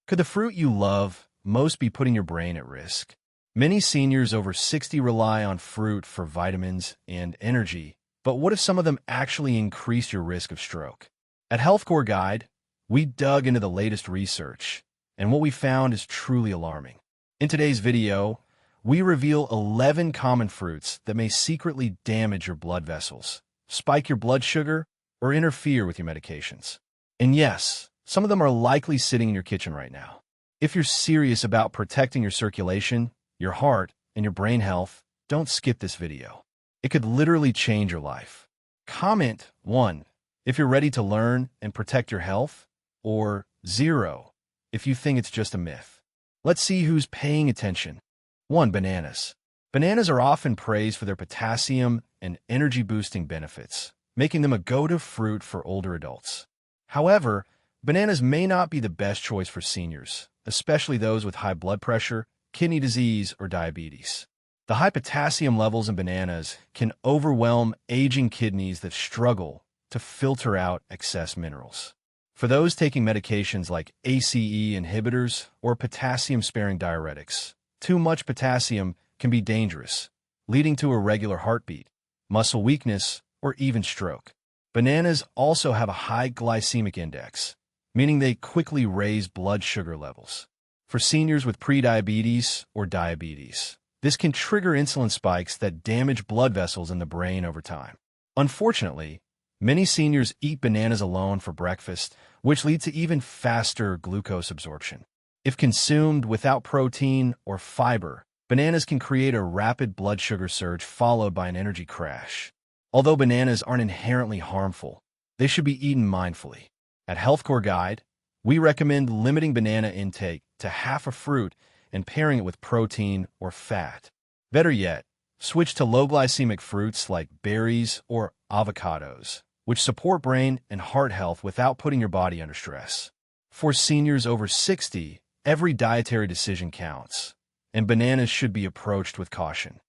Could the fruit you love most be putting your brain at risk? Many seniors over 60 rely on fruit for vitamins and energy, but what if some of them actually increase your risk of stroke? At HealthCore Guide, we dug into the latest research, and what we found is truly alarming. In today's video, we reveal 11 common fruits that may secretly damage your blood vessels, spike your blood sugar, or interfere with your medications. And yes, some of them are likely sitting in your kitchen right now. If you're serious about protecting your circulation, your heart, and your brain health, don't skip this video. It could literally change your life. Comment 1 if you're ready to learn and protect your health, or 0 if you think it's just a myth. Let's see who's paying attention. 1. Bananas. Bananas are often praised for their potassium and energy-boosting benefits, making them a go-to fruit for older adults. However, bananas may not be the best choice for seniors, especially those with high blood pressure, kidney disease, or diabetes. The high potassium levels in bananas can overwhelm aging kidneys that struggle to filter out excess minerals. For those taking medications like ACE inhibitors or potassium-sparing diuretics, too much potassium can be dangerous, leading to irregular heartbeat, muscle weakness, or even stroke. Bananas also have a high glycemic index, meaning they quickly raise blood sugar levels. For seniors with prediabetes or diabetes, this can trigger insulin spikes that damage blood vessels in the brain over time. Unfortunately, many seniors eat bananas alone for breakfast, which leads to even faster glucose absorption. If consumed without protein or fiber, bananas can create a rapid blood sugar surge followed by an energy crash. Although bananas aren't inherently harmful, they should be eaten mindfully. At HealthCore Guide, we recommend limiting banana intake to half a fruit and pairing it with protein or fat. Better yet, switch to low glycemic fruits like berries or avocados, which support brain and heart health without putting your body under stress. For seniors over 60, every dietary decision counts, and bananas should be approached with caution.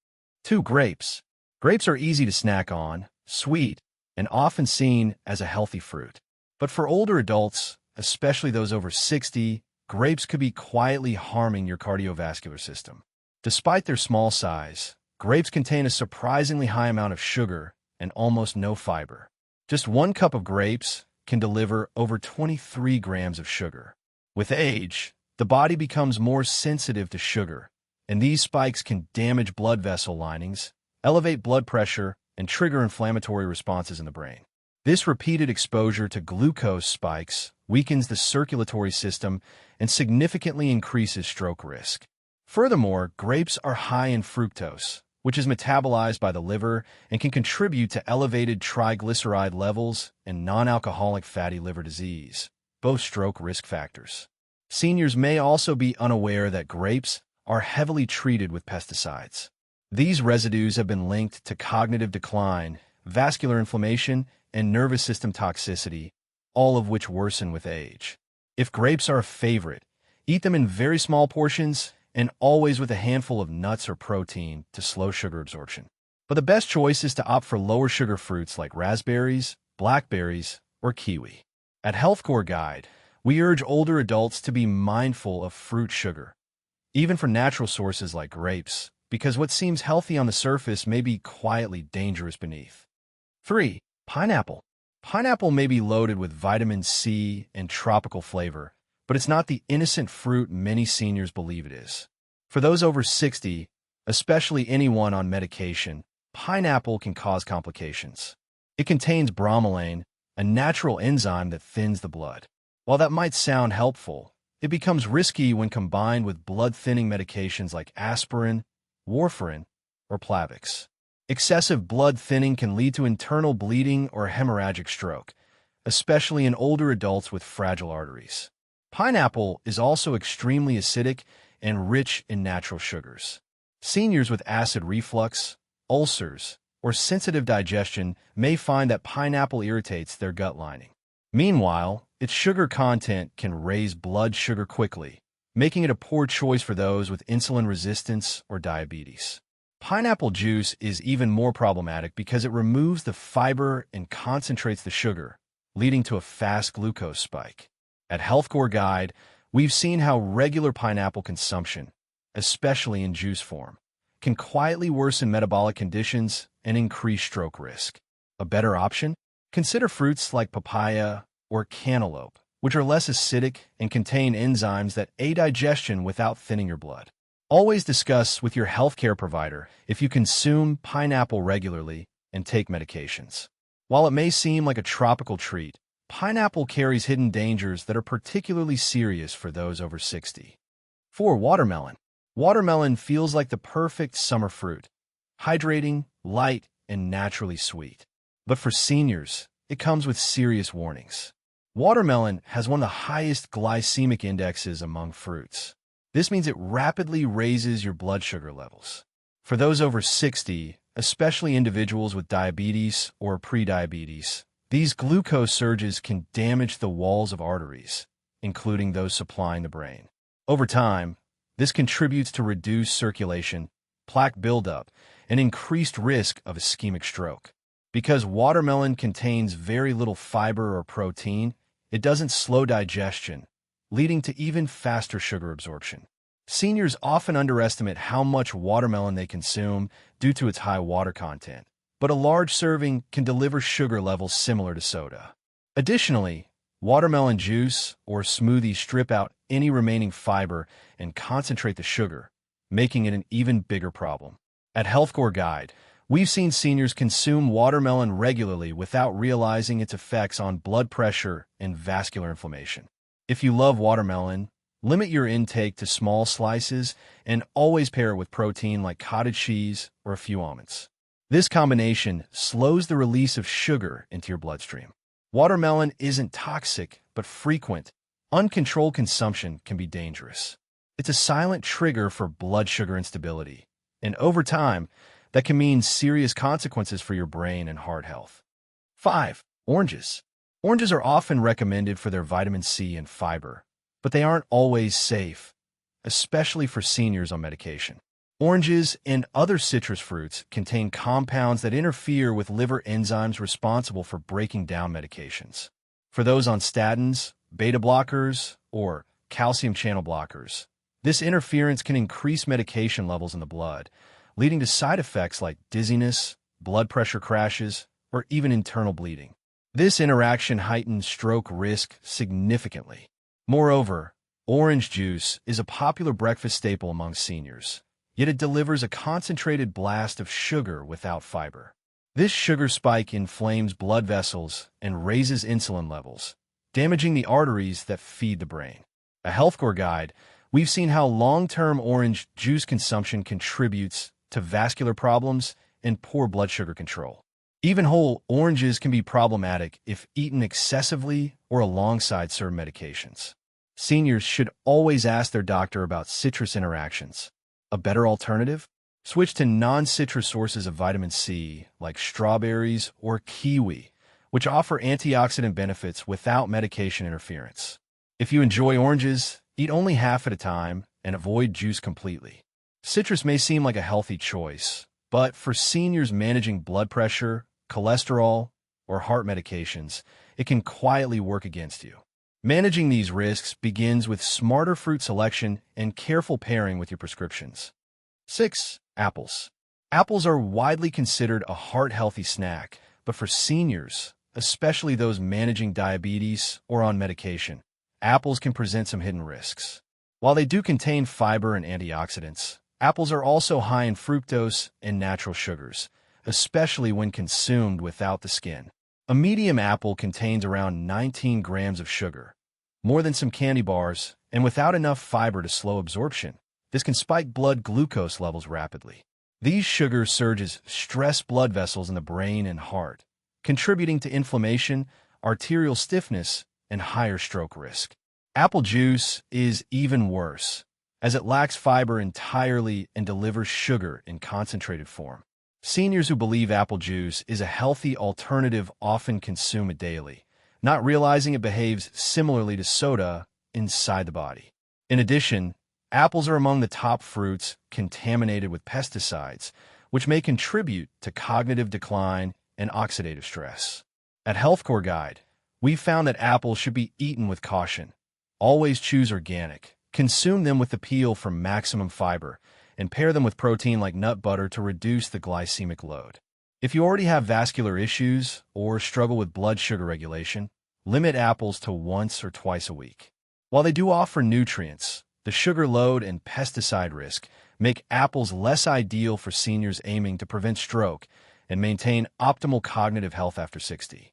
2. Grapes. Grapes are easy to snack on, sweet, and often seen as a healthy fruit. But for older adults, especially those over 60, grapes could be quietly harming your cardiovascular system. Despite their small size, grapes contain a surprisingly high amount of sugar and almost no fiber. Just 1 cup of grapes can deliver over 23 grams of sugar. With age, the body becomes more sensitive to sugar, and these spikes can damage blood vessel linings, elevate blood pressure, and trigger inflammatory responses in the brain. This repeated exposure to glucose spikes weakens the circulatory system and significantly increases stroke risk. Furthermore, grapes are high in fructose, which is metabolized by the liver and can contribute to elevated triglyceride levels and non-alcoholic fatty liver disease, both stroke risk factors. Seniors may also be unaware that grapes are heavily treated with pesticides. These residues have been linked to cognitive decline, vascular inflammation, and nervous system toxicity, all of which worsen with age. If grapes are a favorite, eat them in very small portions and always with a handful of nuts or protein to slow sugar absorption. But the best choice is to opt for lower sugar fruits like raspberries, blackberries, or kiwi. At HealthCore Guide, we urge older adults to be mindful of fruit sugar, even for natural sources like grapes, because what seems healthy on the surface may be quietly dangerous beneath. 3. Pineapple. Pineapple may be loaded with vitamin C and tropical flavor, but it's not the innocent fruit many seniors believe it is. For those over 60, especially anyone on medication, pineapple can cause complications. It contains bromelain, a natural enzyme that thins the blood. While that might sound helpful, it becomes risky when combined with blood-thinning medications like aspirin, warfarin, or Plavix. Excessive blood thinning can lead to internal bleeding or hemorrhagic stroke, especially in older adults with fragile arteries. Pineapple is also extremely acidic and rich in natural sugars. Seniors with acid reflux, ulcers, or sensitive digestion may find that pineapple irritates their gut lining. Meanwhile, its sugar content can raise blood sugar quickly, making it a poor choice for those with insulin resistance or diabetes. Pineapple juice is even more problematic because it removes the fiber and concentrates the sugar, leading to a fast glucose spike. At HealthCore Guide, we've seen how regular pineapple consumption, especially in juice form, can quietly worsen metabolic conditions and increase stroke risk. A better option? Consider fruits like papaya or cantaloupe, which are less acidic and contain enzymes that aid digestion without thinning your blood. Always discuss with your healthcare provider if you consume pineapple regularly and take medications. While it may seem like a tropical treat, pineapple carries hidden dangers that are particularly serious for those over 60. 4. Watermelon. Watermelon feels like the perfect summer fruit, hydrating, light, and naturally sweet. But for seniors, it comes with serious warnings. Watermelon has one of the highest glycemic indexes among fruits. This means it rapidly raises your blood sugar levels. For those over 60, especially individuals with diabetes or prediabetes, these glucose surges can damage the walls of arteries, including those supplying the brain. Over time, this contributes to reduced circulation, plaque buildup, and increased risk of ischemic stroke. Because watermelon contains very little fiber or protein, it doesn't slow digestion, leading to even faster sugar absorption. Seniors often underestimate how much watermelon they consume due to its high water content, but a large serving can deliver sugar levels similar to soda. Additionally, watermelon juice or smoothie strip out any remaining fiber and concentrate the sugar, making it an even bigger problem. At HealthCore Guide, we've seen seniors consume watermelon regularly without realizing its effects on blood pressure and vascular inflammation. If you love watermelon, limit your intake to small slices and always pair it with protein like cottage cheese or a few almonds. This combination slows the release of sugar into your bloodstream. Watermelon isn't toxic, but frequent, uncontrolled consumption can be dangerous. It's a silent trigger for blood sugar instability, and over time, that can mean serious consequences for your brain and heart health. 5. Oranges. Oranges are often recommended for their vitamin C and fiber, but they aren't always safe, especially for seniors on medication. Oranges and other citrus fruits contain compounds that interfere with liver enzymes responsible for breaking down medications. For those on statins, beta blockers, or calcium channel blockers, this interference can increase medication levels in the blood, leading to side effects like dizziness, blood pressure crashes, or even internal bleeding. This interaction heightens stroke risk significantly. Moreover, orange juice is a popular breakfast staple among seniors, yet it delivers a concentrated blast of sugar without fiber. This sugar spike inflames blood vessels and raises insulin levels, damaging the arteries that feed the brain. A HealthCore Guide, we've seen how long-term orange juice consumption contributes to vascular problems and poor blood sugar control. Even whole oranges can be problematic if eaten excessively or alongside certain medications. Seniors should always ask their doctor about citrus interactions. A better alternative? Switch to non-citrus sources of vitamin C, like strawberries or kiwi, which offer antioxidant benefits without medication interference. If you enjoy oranges, eat only half at a time and avoid juice completely. Citrus may seem like a healthy choice, but for seniors managing blood pressure, cholesterol, or heart medications, it can quietly work against you. Managing these risks begins with smarter fruit selection and careful pairing with your prescriptions. 6. Apples. Apples are widely considered a heart-healthy snack, but for seniors, especially those managing diabetes or on medication, apples can present some hidden risks. While they do contain fiber and antioxidants, apples are also high in fructose and natural sugars, especially when consumed without the skin. A medium apple contains around 19 grams of sugar, more than some candy bars, and without enough fiber to slow absorption. This can spike blood glucose levels rapidly. These sugar surges stress blood vessels in the brain and heart, contributing to inflammation, arterial stiffness, and higher stroke risk. Apple juice is even worse, as it lacks fiber entirely and delivers sugar in concentrated form. Seniors who believe apple juice is a healthy alternative often consume it daily, not realizing it behaves similarly to soda inside the body. In addition, apples are among the top fruits contaminated with pesticides, which may contribute to cognitive decline and oxidative stress. At HealthCore Guide, we've found that apples should be eaten with caution, Always choose organic. Consume them with the peel for maximum fiber, and pair them with protein like nut butter to reduce the glycemic load. If you already have vascular issues or struggle with blood sugar regulation, limit apples to once or twice a week. While they do offer nutrients, the sugar load and pesticide risk make apples less ideal for seniors aiming to prevent stroke and maintain optimal cognitive health after 60.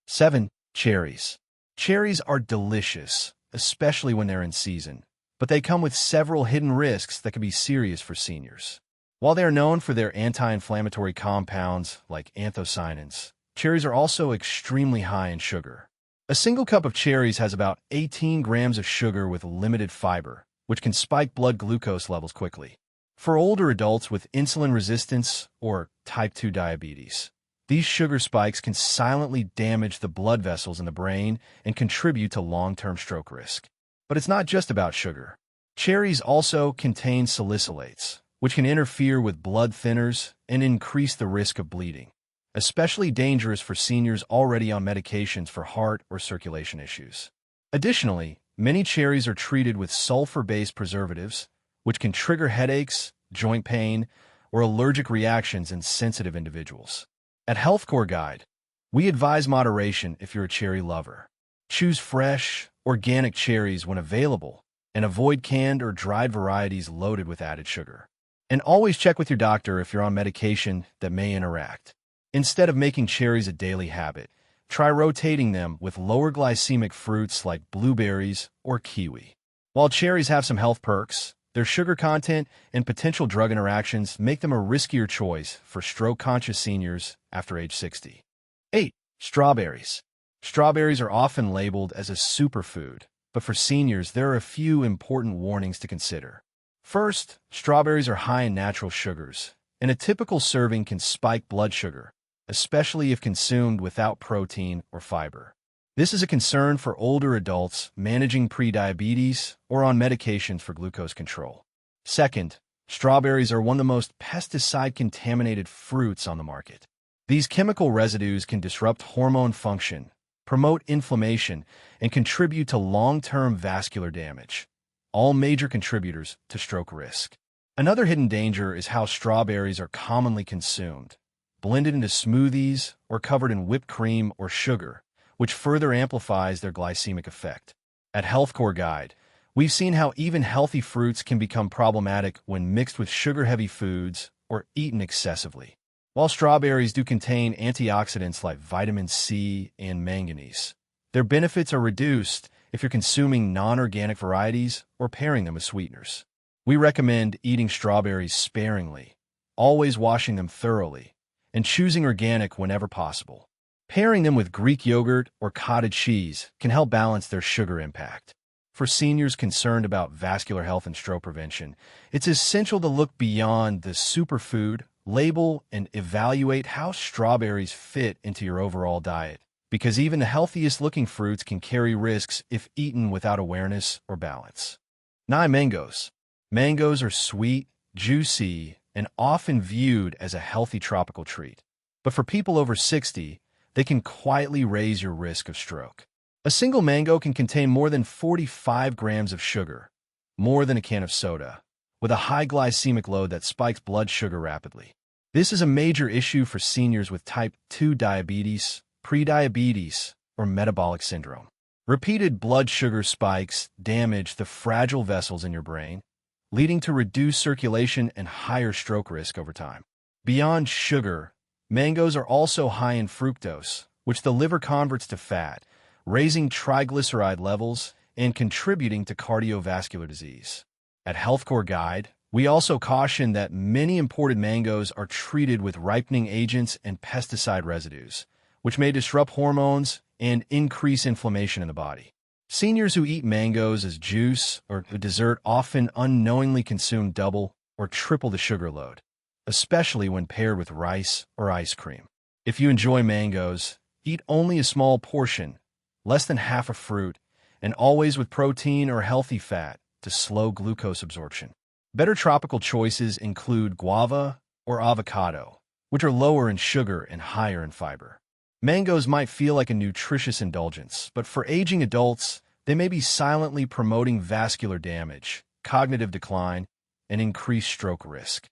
7. Cherries. Cherries are delicious, especially when they're in season, but they come with several hidden risks that can be serious for seniors. While they are known for their anti-inflammatory compounds like anthocyanins, cherries are also extremely high in sugar. A single cup of cherries has about 18 grams of sugar with limited fiber, which can spike blood glucose levels quickly. For older adults with insulin resistance or type 2 diabetes, these sugar spikes can silently damage the blood vessels in the brain and contribute to long-term stroke risk. But it's not just about sugar. Cherries also contain salicylates, which can interfere with blood thinners and increase the risk of bleeding, especially dangerous for seniors already on medications for heart or circulation issues. Additionally, many cherries are treated with sulfur-based preservatives, which can trigger headaches, joint pain, or allergic reactions in sensitive individuals. At HealthCore Guide, we advise moderation if you're a cherry lover. Choose fresh, organic cherries when available, and avoid canned or dried varieties loaded with added sugar. And always check with your doctor if you're on medication that may interact. Instead of making cherries a daily habit, try rotating them with lower glycemic fruits like blueberries or kiwi. While cherries have some health perks, their sugar content and potential drug interactions make them a riskier choice for stroke-conscious seniors after age 60. 8. Strawberries. Strawberries are often labeled as a superfood, but for seniors, there are a few important warnings to consider. First, strawberries are high in natural sugars, and a typical serving can spike blood sugar, especially if consumed without protein or fiber. This is a concern for older adults managing prediabetes or on medications for glucose control. Second, strawberries are one of the most pesticide-contaminated fruits on the market. These chemical residues can disrupt hormone function, promote inflammation, and contribute to long-term vascular damage, all major contributors to stroke risk. Another hidden danger is how strawberries are commonly consumed, blended into smoothies or covered in whipped cream or sugar, which further amplifies their glycemic effect. At HealthCore Guide, we've seen how even healthy fruits can become problematic when mixed with sugar-heavy foods or eaten excessively. While strawberries do contain antioxidants like vitamin C and manganese, their benefits are reduced if you're consuming non-organic varieties or pairing them with sweeteners. We recommend eating strawberries sparingly, always washing them thoroughly, and choosing organic whenever possible. Pairing them with Greek yogurt or cottage cheese can help balance their sugar impact. For seniors concerned about vascular health and stroke prevention, it's essential to look beyond the superfood label and evaluate how strawberries fit into your overall diet, because even the healthiest-looking fruits can carry risks if eaten without awareness or balance. 9. Mangoes. Mangoes are sweet, juicy, and often viewed as a healthy tropical treat. But for people over 60, they can quietly raise your risk of stroke. A single mango can contain more than 45 grams of sugar, more than a can of soda, with a high glycemic load that spikes blood sugar rapidly. This is a major issue for seniors with type 2 diabetes, prediabetes, or metabolic syndrome. Repeated blood sugar spikes damage the fragile vessels in your brain, leading to reduced circulation and higher stroke risk over time. Beyond sugar, mangoes are also high in fructose, which the liver converts to fat, raising triglyceride levels and contributing to cardiovascular disease. At HealthCore Guide, we also caution that many imported mangoes are treated with ripening agents and pesticide residues, which may disrupt hormones and increase inflammation in the body. Seniors who eat mangoes as juice or a dessert often unknowingly consume double or triple the sugar load, especially when paired with rice or ice cream. If you enjoy mangoes, eat only a small portion, less than half a fruit, and always with protein or healthy fat to slow glucose absorption. Better tropical choices include guava or avocado, which are lower in sugar and higher in fiber. Mangoes might feel like a nutritious indulgence, but for aging adults, they may be silently promoting vascular damage, cognitive decline, and increased stroke risk.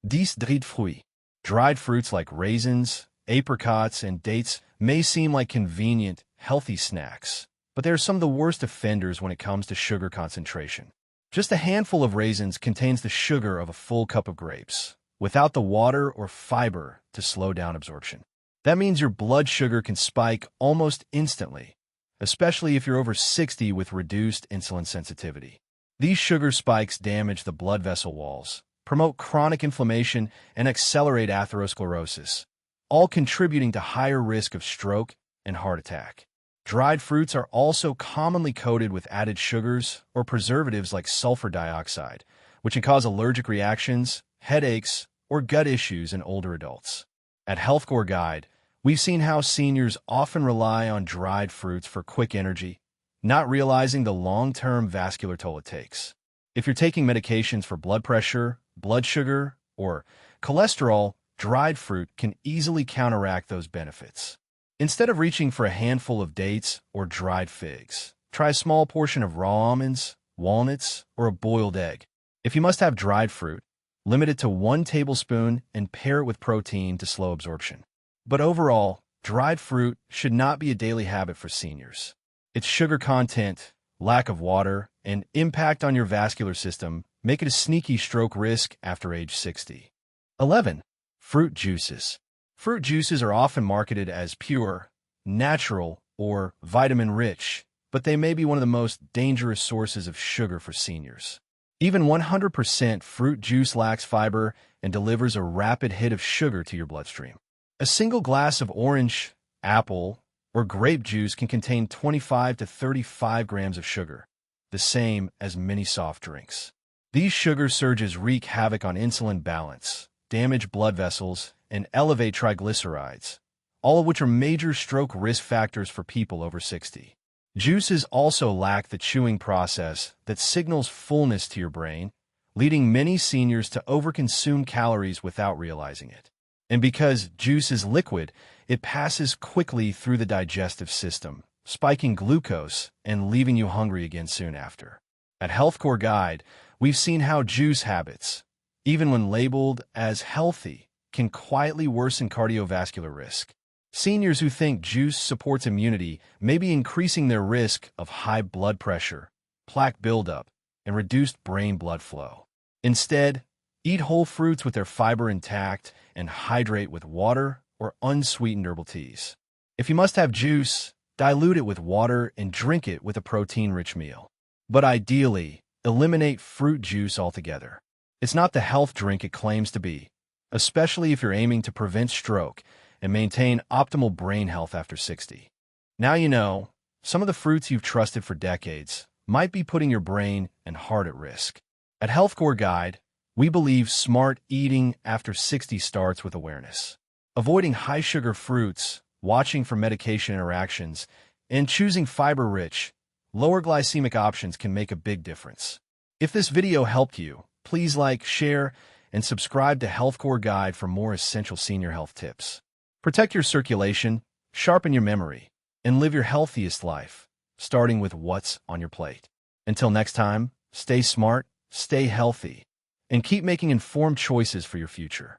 10 dried fruits. Dried fruits like raisins, apricots, and dates may seem like convenient, healthy snacks, but they are some of the worst offenders when it comes to sugar concentration. Just a handful of raisins contains the sugar of a full cup of grapes, without the water or fiber to slow down absorption. That means your blood sugar can spike almost instantly, especially if you're over 60 with reduced insulin sensitivity. These sugar spikes damage the blood vessel walls, promote chronic inflammation, and accelerate atherosclerosis, all contributing to higher risk of stroke and heart attack. Dried fruits are also commonly coated with added sugars or preservatives like sulfur dioxide, which can cause allergic reactions, headaches, or gut issues in older adults. At HealthCore Guide, we've seen how seniors often rely on dried fruits for quick energy, not realizing the long-term vascular toll it takes. If you're taking medications for blood pressure, blood sugar, or cholesterol, dried fruit can easily counteract those benefits. Instead of reaching for a handful of dates or dried figs, try a small portion of raw almonds, walnuts, or a boiled egg. If you must have dried fruit, limit it to 1 tablespoon and pair it with protein to slow absorption. But overall, dried fruit should not be a daily habit for seniors. Its sugar content, lack of water, and impact on your vascular system make it a sneaky stroke risk after age 60. 11. Fruit juices. Fruit juices are often marketed as pure, natural, or vitamin-rich, but they may be one of the most dangerous sources of sugar for seniors. Even 100% fruit juice lacks fiber and delivers a rapid hit of sugar to your bloodstream. A single glass of orange, apple, or grape juice can contain 25 to 35 grams of sugar, the same as many soft drinks. These sugar surges wreak havoc on insulin balance, damage blood vessels, and elevate triglycerides, all of which are major stroke risk factors for people over 60. Juices also lack the chewing process that signals fullness to your brain, leading many seniors to overconsume calories without realizing it. And because juice is liquid, it passes quickly through the digestive system, spiking glucose and leaving you hungry again soon after. At HealthCore Guide, we've seen how juice habits, even when labeled as healthy, can quietly worsen cardiovascular risk. Seniors who think juice supports immunity may be increasing their risk of high blood pressure, plaque buildup, and reduced brain blood flow. Instead, eat whole fruits with their fiber intact and hydrate with water or unsweetened herbal teas. If you must have juice, dilute it with water and drink it with a protein-rich meal. But ideally, eliminate fruit juice altogether. It's not the health drink it claims to be, especially if you're aiming to prevent stroke and maintain optimal brain health after 60. Now you know, some of the fruits you've trusted for decades might be putting your brain and heart at risk. At HealthCore Guide, we believe smart eating after 60 starts with awareness. Avoiding high-sugar fruits, watching for medication interactions, and choosing fiber-rich, lower glycemic options can make a big difference. If this video helped you, please like, share, and subscribe to HealthCore Guide for more essential senior health tips. Protect your circulation, sharpen your memory, and live your healthiest life, starting with what's on your plate. Until next time, stay smart, stay healthy, and keep making informed choices for your future.